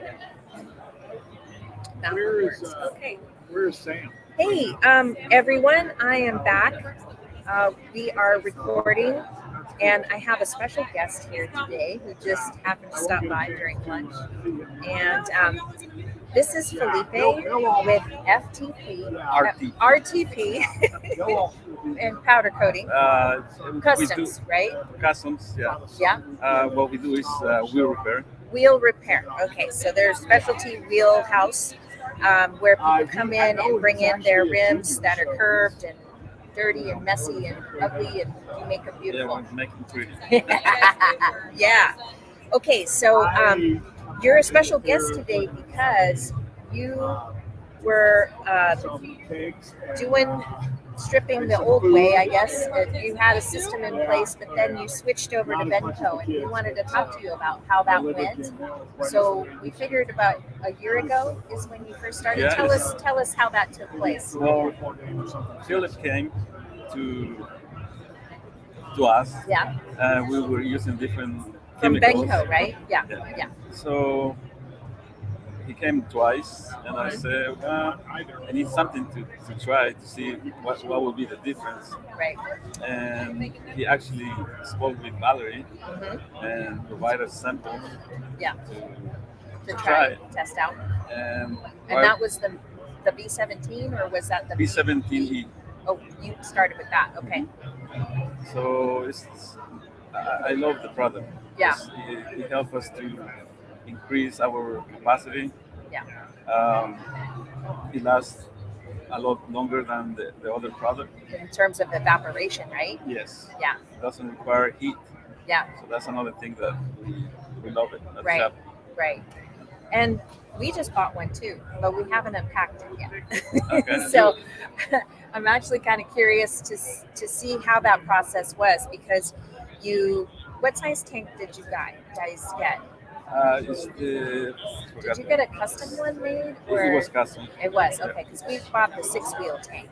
That one Where works. is Okay. where's Sam? Hey, everyone, I am back. We are recording, and I have a special guest here today who just happened to stop by during lunch. And this is Felipe with FTP, RTP, and powder coating We do customs, right? customs, yeah. Yeah, What we do is wheel repair. wheel repair. Okay, so there's specialty wheel house where people come in and bring in their rims that are curved and dirty and messy and ugly, and you make them Yeah, beautiful. we make them pretty. Yeah. Okay, so you're a special guest today because you were doing stripping the old way, I guess. You had a system in place, but then you switched over to Benco, and we wanted to talk to you about how that went. So we figured about a year ago is when you first started. Yeah, Tell us how that took place. Well, Philip came to us, Yeah, and we were using different from chemicals. Benco, right? Yeah, Yeah. yeah. So he came twice, and I said, I need something to try to see what would be the difference. Right. And he actually spoke with Valerie Mm-hmm. and provided samples Yeah, to to try try it. test out. And And that was the B17, or was that the B17E. Oh, you started with that. Okay. So I love the product. Yeah. It helps us to increase our capacity. Yeah. Um, it lasts a lot longer than the other product. In terms of evaporation, right? Yes. Yeah. It doesn't require heat. Yeah. So that's another thing that we love it. That's Right. Shop. Right. And we just bought one too, but we haven't unpacked it yet. Okay. So I'm actually kind of curious to see how that process was, because what size tank did you guys get? It's the. Did you get a custom one made? It was custom. It was, Yeah. okay, because we bought the 6-wheel tank.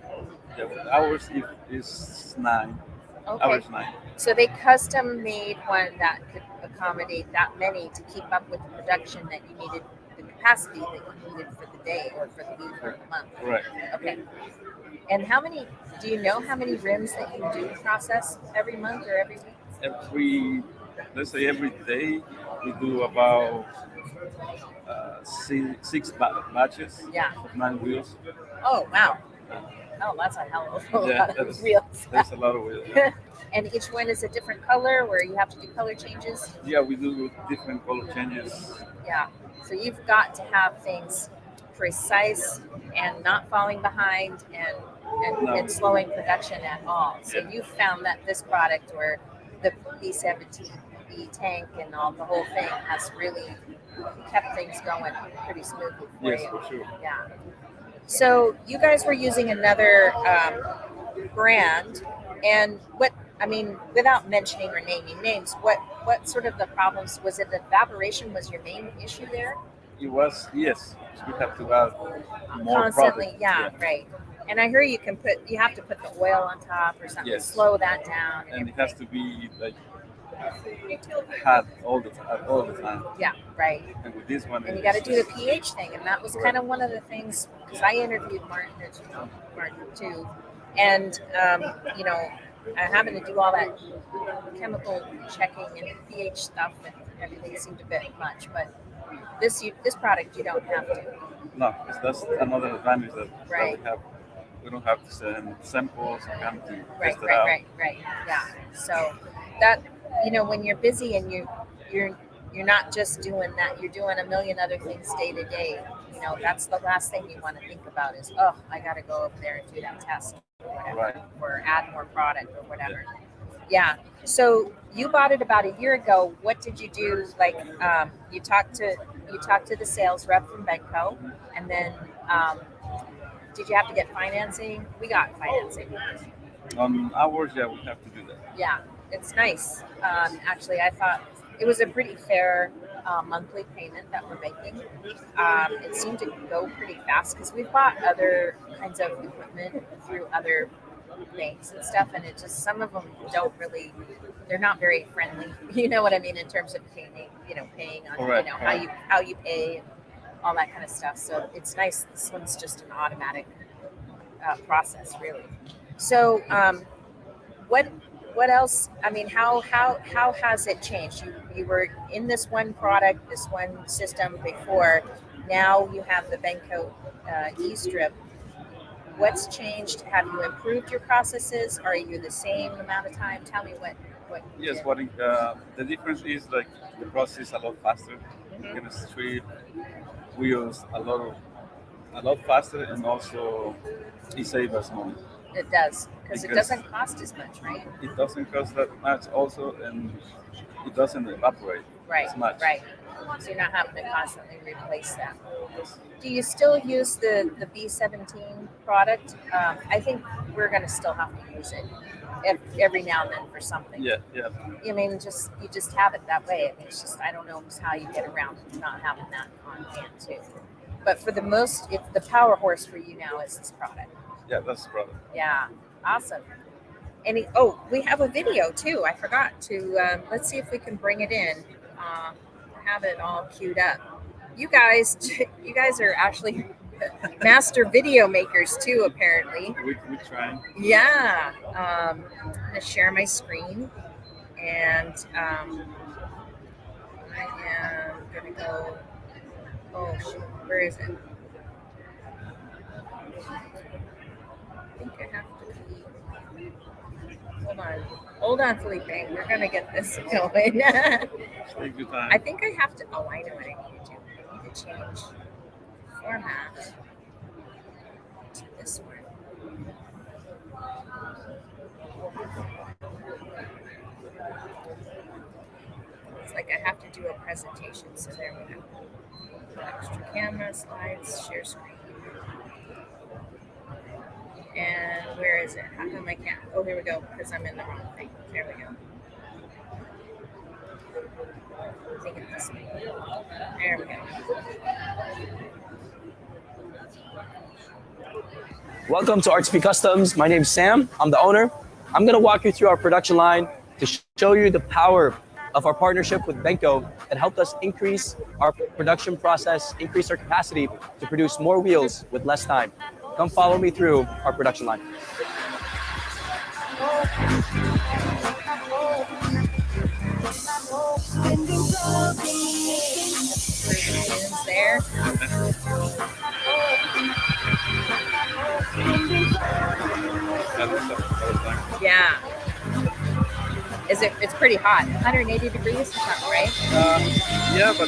Yeah, ours is 9. Okay. Ours 9. So they custom made one that could accommodate that many to keep up with the production that you needed, the capacity that you needed for the day or for the week or the month. Right. Okay. And do you know how many rims that you do process every month or every week? Let's say every day we do about 6 batches Yeah. of 9 wheels. Oh, wow. Oh, that's a hell of a Yeah, lot of wheels. That's a lot of wheels. And each one is a different color where you have to do color changes? Yeah, we do different color changes. Yeah. So you've got to have things precise and not falling behind and slowing production at all. So Yeah. you found that this product, or the B17E tank and the whole thing, has really kept things going pretty smoothly for Yes, you. for sure. Yeah. So you guys were using another brand, and without mentioning or naming names, what sort of the problems was it? The evaporation was your main issue there? It was, yes. We have to add more Constantly, product. yeah, right. And I hear you have to put the oil on top or something to Yes. slow that down. And it has to be like hot all the time. Yeah, right. And with this one, And you got to do the pH thing, and that was kind of one of the things, because I interviewed Martin too, and I happened to do all that chemical checking and pH stuff, and everything seemed a bit much. But this product you don't have to. No, that's another advantage that Right. we have. We don't have to send samples and come to Right, test it out. right. Yeah. So that when you're busy and you're not just doing that, you're doing a million other things day to day. That's the last thing you want to think about is, oh, I got to go over there and do that test or whatever, Right. or add more product or whatever. Yeah. So you bought it about a year ago. What did you do? Like, you talked to the sales rep from Benco, and then did you have to get financing? We got financing. On ours, yeah, we have to do that. Yeah, it's nice. Actually, I thought it was a pretty fair monthly payment that we're making. It seemed to go pretty fast because we've bought other kinds of equipment through other banks and stuff, and it just, some of them they're not very friendly. You know what I mean, in terms of paying on Correct. how you pay. all that kind of stuff. So it's nice. This one's just an automatic process, really. So what what else? I mean, how has it changed? You were in this one product, this one system before. Now you have the Benco e-strip. What's changed? Have you improved your processes? Are you the same amount of time? Tell me what you Yes, did. the difference is like the process is a lot faster. You Mhm. can strip wheels a lot faster, and also it saves us money It does because it because doesn't cost as much, right? it doesn't cost that much also, and it doesn't evaporate Right, as much. right. So you're not having to constantly replace that. Yes. Do you still use the B17 product? I think we're going to still have to use it every now and then for something. Yeah, yeah. I mean, you just have it that way. I mean, it's just I don't know how you get around not having that on hand too. But for the most, if the power horse for you now is this product. Yeah, that's the problem. Yeah, awesome. We have a video too. I forgot to. Let's see if we can bring it in. Have it all queued up. You guys, you guys are actually master video makers too, apparently. We're trying. Yeah. I'm gonna share my screen, and I am gonna go. Oh shoot, where is it? I think I have to be. Hold on, Felipe. We're gonna get this going. Take your time. I think I have to. Oh, I know what I need to do. I need to change format to this one. It's like I have to do a presentation. So there we go. Extra camera, slides, share screen. And where is it? How come I can't? Oh, here we go. Because I'm in the wrong thing. There we go. Take it this way. There we go. Welcome to RTP Customs. My name is Sam. I'm the owner. I'm going to walk you through our production line to show you the power of our partnership with Benco that helped us increase our production process, increase our capacity to produce more wheels with less time. Come follow me through our production line. There. Yeah. It's pretty hot. 180 degrees or something, right? Yeah, but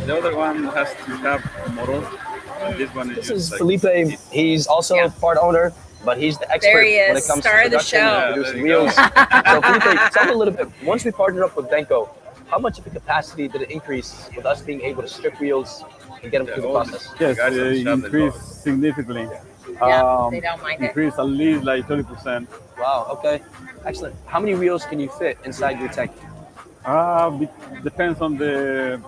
the other one has to have a model. This one is This just is like Felipe. He's also part owner, but he's the expert There he is, when it comes star to of the production show. and producing Yeah, there you wheels. So Felipe, tell me a little bit. Once we partnered up with Benco, how much of the capacity did it increase with us being able to strip wheels and get them through the process? Yes, Guys they have shot the increased significantly. Yeah, they don't mind it. Increased at least like 30%. Wow, okay. Excellent. How many wheels can you fit inside your tank? Depends on the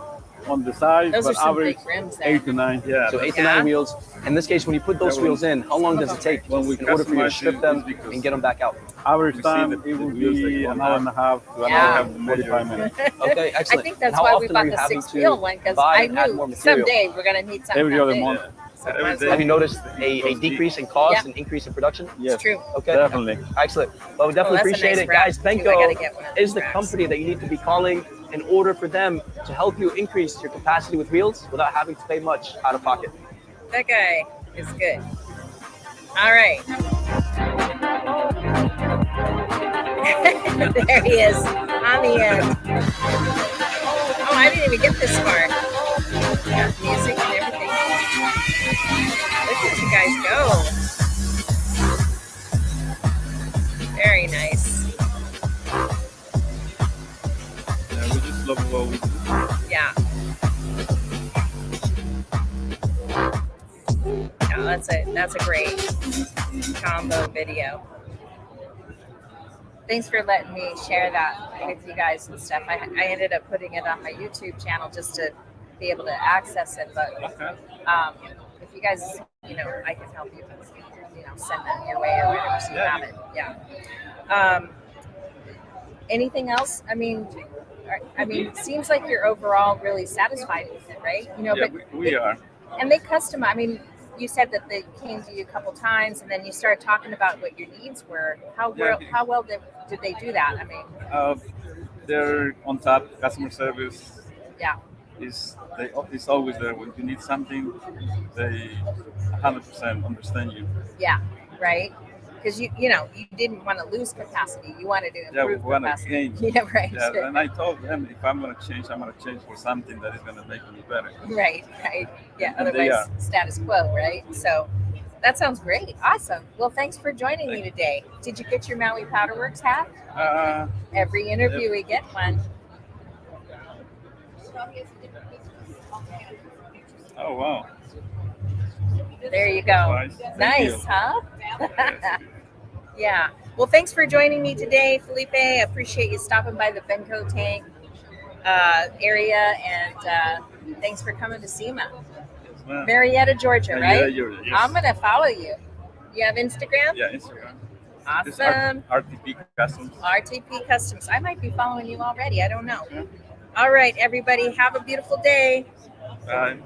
size, Those are but some average big rims there. 8 to 9. Yeah, So that's- 8 to 9 wheels. In this case, when you put those That one- wheels in, how long does it take When we in order for you to customize strip it, them it's because- and get them back out? Average We see time, the it would wheels that be go an hour and a half to an Yeah. hour and 45 minutes. Okay, excellent. I think that's And how why we often bought are you the having six wheel to one because buy I and add more knew material? someday we're gonna need something. Every that other big. month. So Every might as day. well. Have you noticed a Goes deep. decrease in cost Yeah. and increase in production? Yes, It's true. Okay, definitely. excellent. Well, we definitely that's a appreciate nice it, wrap, guys. too. I Benco gotta get one of those is the wraps. company that you need to be calling in order for them to help you increase your capacity with wheels without having to pay much out of pocket. That guy is good. All right. There he is on the end. Oh, I didn't even get this far. Got music and everything. Look at you guys go. Very nice. we just love what we do. Yeah. Yeah, that's a great combo video. Thanks for letting me share that with you guys and stuff. I ended up putting it on my YouTube channel just to be able to access it. But Okay. if you guys, I can help you. Send them your way or whatever, so you Yeah. have it. Yeah. Anything else? It seems like you're overall really satisfied with it, right? Yeah, but we are. and they customize. You said that they came to you a couple times, and then you started talking about what your needs were. How well did they do that? They're on top. Customer service Yeah, is always there when you need something. They 100% understand you. yeah, right. Because you didn't want to lose capacity. You wanted to Yeah, we improve want to capacity. gain. Yeah, right. Yeah, and I told them if I'm gonna change, I'm gonna change for something that is gonna make me better. Right. Yeah. And they Otherwise, are. status quo, right? So that sounds great. Awesome. Well, thanks for joining me today. Did you get your Maui Powderworks hat? Every interview we get one. Oh wow. There you go. Nice. Thank Nice, you. huh? Yes. Yeah. Well, thanks for joining me today, Felipe. I appreciate you stopping by the Benco tank area, and thanks for coming to SEMA. Yes, ma'am. Marietta, Georgia, Marietta, right? Georgia, yes. I'm going to follow you. You have Instagram? Yeah, Instagram. It's Awesome. RTP Customs. RTP Customs. I might be following you already. I don't know. Yeah. All right, everybody. Have a beautiful day. Bye.